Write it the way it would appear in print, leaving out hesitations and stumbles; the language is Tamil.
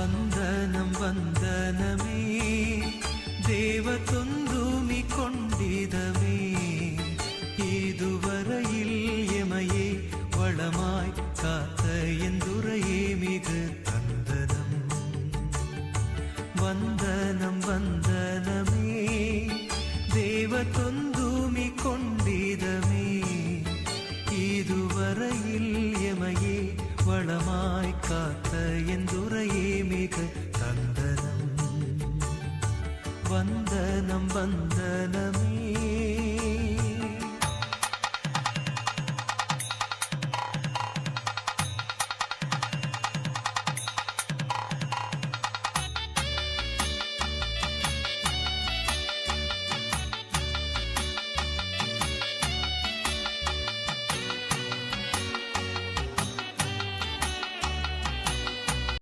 வந்தனம் வந்தனமே தேவதொந்தூமி கொண்டிதமே இதுவரையில் எமையே வளமாய் காத்த எந்துரையே மிகு தந்தனம் வந்தனம் வந்தனமே தேவதொந்தூமி கொண்டிதமே இதுவரையில் எமையே வளமாய் காத்த எந்துரையே மிகு தந்தனம் வந்தனம் வந்தனமே